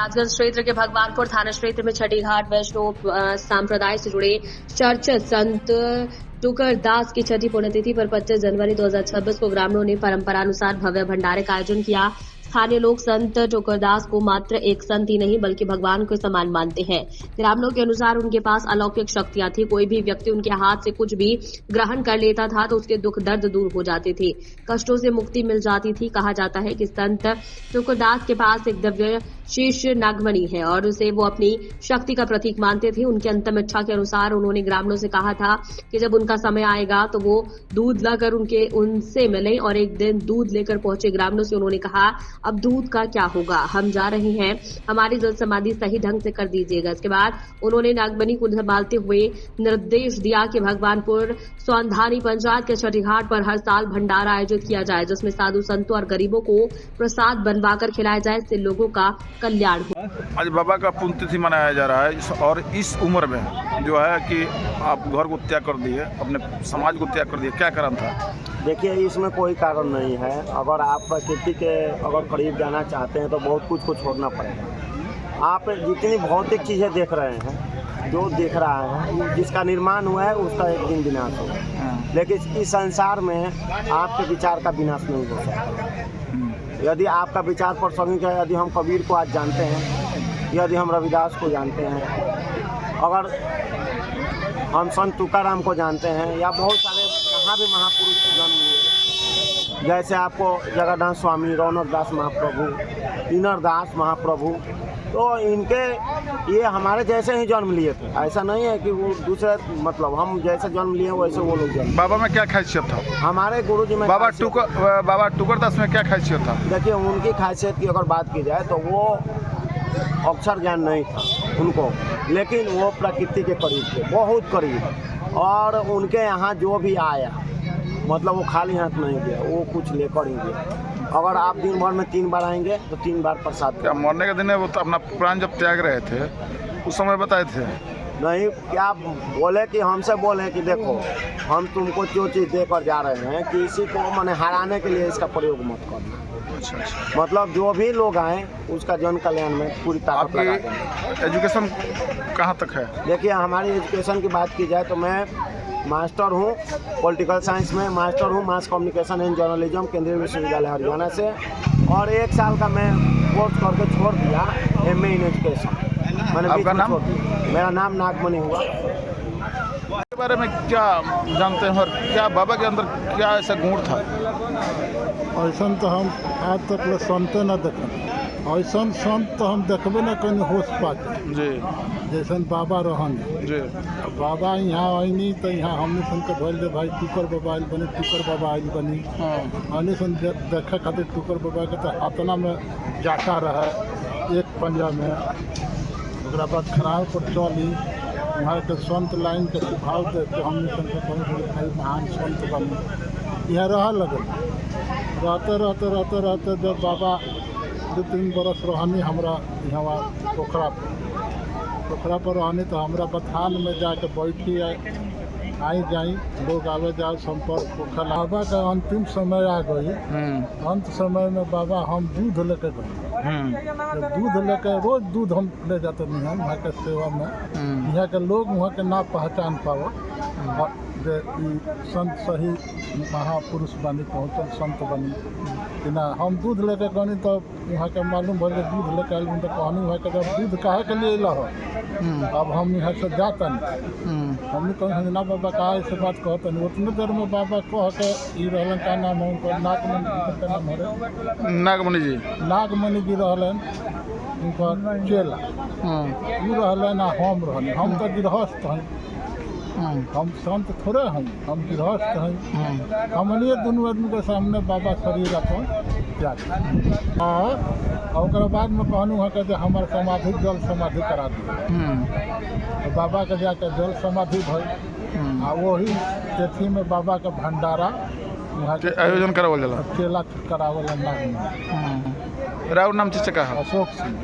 महाराजगंज क्षेत्र के भगवानपुर थाना क्षेत्र में छठी घाट वैष्णव संप्रदाय से जुड़े चर्चित संत टुकरदास की छठी पुण्यतिथि पर 25 जनवरी 2026 को ग्रामीणों ने परंपरानुसार भव्य भंडारे का आयोजन किया। स्थानीय लोग संत टुकरदास को मात्र एक संत ही नहीं बल्कि भगवान के समान मानते हैं। ग्रामीणों के अनुसार उनके पास अलौकिक शक्तियां थी। कोई भी व्यक्ति उनके हाथ से कुछ भी ग्रहण कर लेता था तो उसके दुख दर्द दूर हो जाते थे, कष्टों से मुक्ति मिल जाती थी। कहा जाता है कि संत टुकरदास के पास एक दिव्य शीश नागमणि है और उसे वो अपनी शक्ति का प्रतीक मानते थे। उनकी अंतिम इच्छा के अनुसार उन्होंने ग्रामीणों से कहा था कि जब उनका समय आएगा तो वो दूध लाकर उनसे मिले और एक दिन दूध लेकर पहुंचे। ग्रामीणों से उन्होंने कहा, अब दूध का क्या होगा, हम जा रहे हैं, हमारी जल समाधि सही ढंग से कर दीजिएगा। इसके बाद उन्होंने नागमणि को संभालते हुए निर्देश दिया कि भगवानपुर सौंधानी पंचायत के छठी घाट पर हर साल भंडारा आयोजित किया जाए, जिसमें साधु संतों और गरीबों को प्रसाद बनवाकर खिलाया जाए, इससे लोगों का कल्याण हो। आज बाबा का पुण्यतिथि मनाया जा रहा है और इस उम्र में जो है कि आप घर को त्याग कर दिए, अपने समाज को त्याग कर दिए, क्या कारण था? देखिए, इसमें कोई कारण नहीं है। अगर आप प्रकृति के अगर करीब जाना चाहते हैं तो बहुत कुछ को छोड़ना पड़ेगा। आप जितनी भौतिक चीज़ें देख रहे हैं, जो दिख रहा है, जिसका निर्माण हुआ है उसका एक दिन विनाश होगा, लेकिन इस संसार में आपके विचार का विनाश नहीं हो सकता। यदि आपका विचार प्रासंगिक है, यदि हम कबीर को आज जानते हैं, यदि हम रविदास को जानते हैं, अगर हम संत तुकाराम को जानते हैं, या बहुत सारे यहाँ भी महापुरुष जन्म लिए, जैसे आपको जगन्नाथ स्वामी, रौनक दास महाप्रभु, इनर दास महाप्रभु, तो इनके ये हमारे जैसे ही जन्म लिए थे। ऐसा नहीं है कि वो दूसरे, मतलब हम जैसे जन्म लिए वैसे वो लोग जन्म। बाबा में क्या खासियत था? हमारे गुरुजी में बाबा टुकरदास में क्या खासियत था? देखिए, उनकी खासियत की अगर बात की जाए तो वो अक्षर ज्ञान नहीं था उनको, लेकिन वो प्रकृति के करीब थे, बहुत करीब। और उनके यहाँ जो भी आया, मतलब वो खाली हाथ नहीं गया, वो कुछ लेकर ही गया। अगर आप दिन भर में 3 बार आएंगे तो 3 बार प्रसाद। क्या मरने के दिन वो तो अपना प्राण जब त्याग रहे थे उस समय बताए थे? नहीं, क्या बोले कि हमसे बोले कि देखो, हम तुमको जो चीज़ देकर जा रहे हैं, किसी को मैंने हराने के लिए इसका प्रयोग मत करना। अच्छा। मतलब जो भी लोग आए उसका जन कल्याण में पूरी ताकत लगा देंगे। एजुकेशन कहाँ तक है? देखिए, हमारी एजुकेशन की बात की जाए तो मैं मास्टर हूँ पॉलिटिकल साइंस में, मास्टर हूँ मास कम्युनिकेशन एंड जर्नलिज्म केंद्रीय विश्वविद्यालय हरियाणा से, और 1 साल का मैं कोर्स करके छोड़ दिया MA इन एजुकेशन। मैंने आपका नाम? मेरा नाम नागमणि हुआ। के बारे में क्या जानते हैं और क्या बाबा के अंदर क्या ऐसा गुण था? ऐसा तो हम आज तक संत न देखें, ऐसा संत तो हम देखबे न कहीं होश पाते जी, जैसन बाबा रहन जी। बाबा यहाँ आईनी तो यहाँ हमने सुन के भैल दे भाई टुकर बाबा आयल बनी, टुकर बाबा आयल बनी। हमने सुन देखे खातिर टुकर बाबा के तो हाथना में जाता रहे एक पंजा में, ओकरा बाद खराब पर चली, वहाँ के संत लाइन के सुझाव दे के हमने सुन के भाई महान संत बनी। यहाँ रह लगल, रहते जब बाबा 2-3 बरस रहनी हमरा यहाँ पोखरा पर रहनी, तो हमरा बथान में जाके बैठी आई जाई, लोग आवे जाए संपर्क पोखर। बाबा का अंतिम समय आ गई। अंत समय में बाबा हम दूध लेके गए, दूध लेके रोज दूध हम ले जाते नहीं हैं वहाँ के सेवा में। यहाँ के लोग वहाँ के ना पहचान पाओ जे संत सही महापुरुष बनी, पहुँचल संत बनी कि ना। हम दूध लेके गनी तो वहाँ के मालूम भले दूध लेके आयल तो कहनी वहाँ के जब दूध काहे के लिए ला हो, अब हम यहाँ से जाता नहीं। हमने कहीं ना बाबा कहा ऐसे बात कहते नहीं। उतने देर में बाबा कह के ई रहलन, का नाम है उनका? नागमणि जी। नागमणि जी रहलन उनका चेला, वो रहलन आ हम रहनी। हम तो गृहस्थ हैं, हम संत थोड़े हैं, हम गृहस्थ हैं। हमने दोनों आदमी के सामने बाबा शरीर अपन त्याग और बाद में कहूँ वहाँ के हमारे समाधि जल समाधि करा दिए। तो बाबा के जाके जल समाधि भई, आ वही तिथि में बाबा का भंडारा वहाँ के आयोजन करावल जाला, चेला करावल। राव नाम चीज का अशोक सिंह।